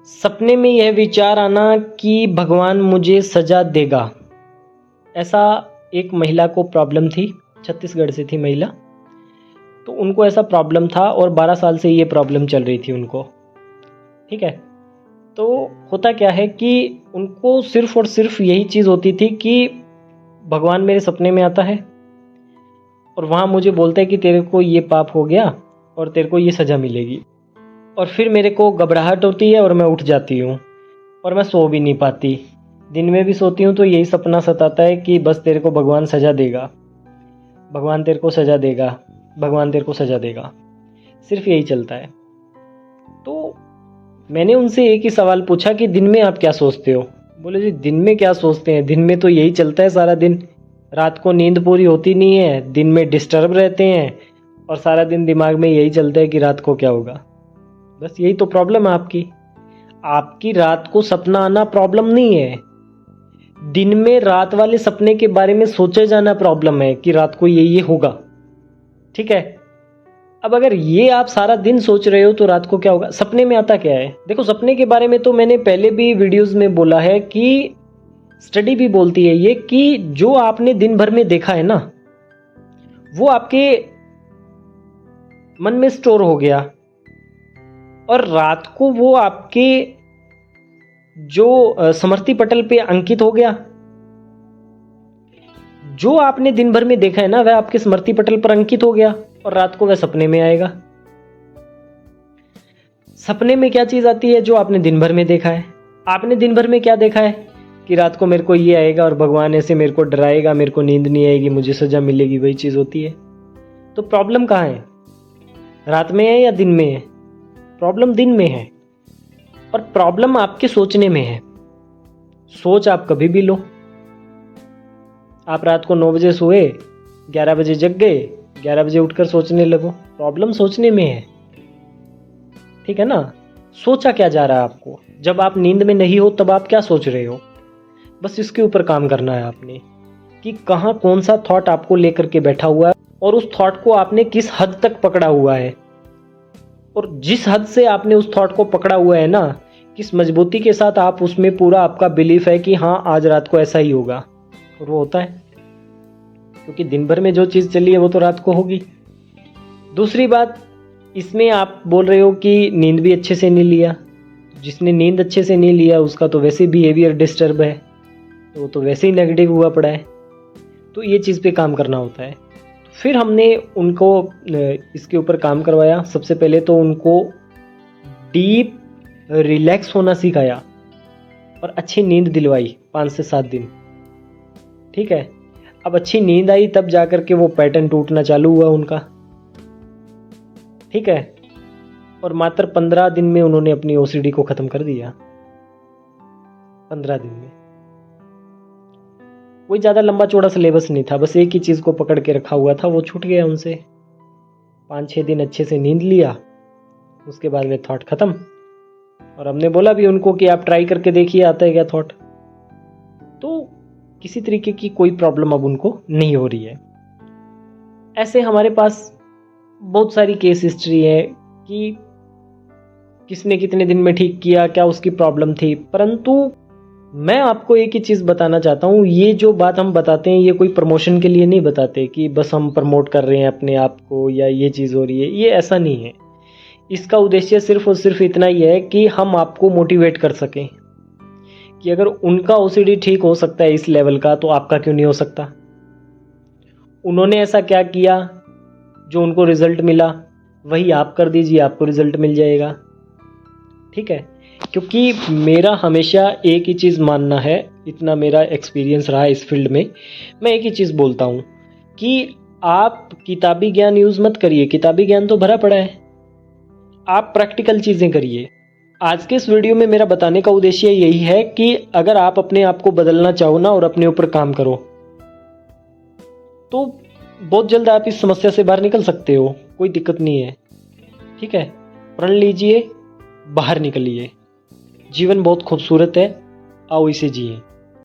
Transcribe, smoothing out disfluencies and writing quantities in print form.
सपने में यह विचार आना कि भगवान मुझे सजा देगा। ऐसा एक महिला को प्रॉब्लम थी, छत्तीसगढ़ से थी महिला। तो उनको ऐसा प्रॉब्लम था और 12 साल से ये प्रॉब्लम चल रही थी उनको। ठीक है, तो होता क्या है कि उनको सिर्फ और सिर्फ यही चीज़ होती थी कि भगवान मेरे सपने में आता है और वहाँ मुझे बोलता है कि तेरे को ये पाप हो गया और तेरे को ये सज़ा मिलेगी। और फिर मेरे को घबराहट होती है और मैं उठ जाती हूँ और मैं सो भी नहीं पाती। दिन में भी सोती हूँ तो यही सपना सताता है कि बस तेरे को भगवान सज़ा देगा, भगवान तेरे को सज़ा देगा, भगवान तेरे को सज़ा देगा। सिर्फ यही चलता है। तो मैंने उनसे एक ही सवाल पूछा कि दिन में आप क्या सोचते हो? बोले जी दिन में क्या सोचते हैं, दिन में तो यही चलता है सारा दिन। रात को नींद पूरी होती नहीं है, दिन में डिस्टर्ब रहते हैं और सारा दिन दिमाग में यही चलता है कि रात को क्या होगा। बस यही तो प्रॉब्लम है आपकी। आपकी रात को सपना आना प्रॉब्लम नहीं है, दिन में रात वाले सपने के बारे में सोचे जाना प्रॉब्लम है कि रात को ये होगा। ठीक है, अब अगर ये आप सारा दिन सोच रहे हो तो रात को क्या होगा? सपने में आता क्या है? देखो, सपने के बारे में तो मैंने पहले भी वीडियोस में बोला है कि स्टडी भी बोलती है ये कि जो आपने दिन भर में देखा है ना, वो आपके मन में स्टोर हो गया और रात को वो आपके जो स्मृति पटल पे अंकित हो गया। जो आपने दिन भर में देखा है ना, वह आपके स्मृति पटल पर अंकित हो गया और रात को वह सपने में आएगा। सपने में क्या चीज आती है? जो आपने दिन भर में देखा है। आपने दिन भर में क्या देखा है कि रात को मेरे को ये आएगा और भगवान ऐसे मेरे को डराएगा, मेरे को नींद नहीं आएगी, मुझे सजा मिलेगी, वही चीज होती है। तो प्रॉब्लम कहाँ है? रात में है या दिन में है? प्रॉब्लम दिन में है और प्रॉब्लम आपके सोचने में है। सोच आप कभी भी लो। आप रात को 9 बजे सोए, 11 बजे जग गए, 11 बजे उठकर सोचने लगो। प्रॉब्लम सोचने में है। ठीक है ना? सोचा क्या जा रहा है आपको? जब आप नींद में नहीं हो तब आप क्या सोच रहे हो? बस इसके ऊपर काम करना है आपने कि कहाँ कौन सा थॉट आपको लेकर के बैठा हुआ है और उस थॉट को आपने किस हद तक पकड़ा हुआ है। और जिस हद से आपने उस थॉट को पकड़ा हुआ है ना, किस मजबूती के साथ आप उसमें पूरा आपका बिलीफ है कि हाँ आज रात को ऐसा ही होगा, और वो होता है। क्योंकि दिन भर में जो चीज़ चली है वो तो रात को होगी। दूसरी बात, इसमें आप बोल रहे हो कि नींद भी अच्छे से नहीं लिया। जिसने नींद अच्छे से नहीं लिया उसका तो वैसे बिहेवियर डिस्टर्ब है, तो वो तो वैसे ही नेगेटिव हुआ पड़ा है। तो ये चीज़ पे काम करना होता है। फिर हमने उनको इसके ऊपर काम करवाया। सबसे पहले तो उनको डीप रिलैक्स होना सिखाया और अच्छी नींद दिलवाई 5 से 7 दिन। ठीक है, अब अच्छी नींद आई तब जाकर के वो पैटर्न टूटना चालू हुआ उनका। ठीक है, और मात्र 15 दिन में उन्होंने अपनी ओसीडी को खत्म कर दिया। 15 दिन में। कोई ज़्यादा लंबा चौड़ा सिलेबस नहीं था, बस एक ही चीज़ को पकड़ के रखा हुआ था, वो छूट गया उनसे। 5-6 दिन अच्छे से नींद लिया, उसके बाद में थॉट खत्म। और हमने बोला भी उनको कि आप ट्राई करके देखिए आता है क्या थॉट। तो किसी तरीके की कोई प्रॉब्लम अब उनको नहीं हो रही है। ऐसे हमारे पास बहुत सारी केस हिस्ट्री है कि किसने कितने दिन में ठीक किया, क्या उसकी प्रॉब्लम थी। परंतु मैं आपको एक ही चीज़ बताना चाहता हूँ, ये जो बात हम बताते हैं ये कोई प्रमोशन के लिए नहीं बताते कि बस हम प्रमोट कर रहे हैं अपने आप को या ये चीज़ हो रही है, ये ऐसा नहीं है। इसका उद्देश्य सिर्फ और सिर्फ इतना ही है कि हम आपको मोटिवेट कर सकें कि अगर उनका ओसीडी ठीक हो सकता है इस लेवल का, तो आपका क्यों नहीं हो सकता। उन्होंने ऐसा क्या किया जो उनको रिजल्ट मिला, वही आप कर दीजिए, आपको रिजल्ट मिल जाएगा। ठीक है, क्योंकि मेरा हमेशा एक ही चीज़ मानना है, इतना मेरा एक्सपीरियंस रहा इस फील्ड में। मैं एक ही चीज़ बोलता हूँ कि आप किताबी ज्ञान यूज़ मत करिए, किताबी ज्ञान तो भरा पड़ा है। आप प्रैक्टिकल चीज़ें करिए। आज के इस वीडियो में मेरा बताने का उद्देश्य यही है कि अगर आप अपने आप को बदलना चाहो ना और अपने ऊपर काम करो, तो बहुत जल्द आप इस समस्या से बाहर निकल सकते हो। कोई दिक्कत नहीं है। ठीक है, प्रण लीजिए, बाहर निकलिए। जीवन बहुत खूबसूरत है, आओ इसे जिए।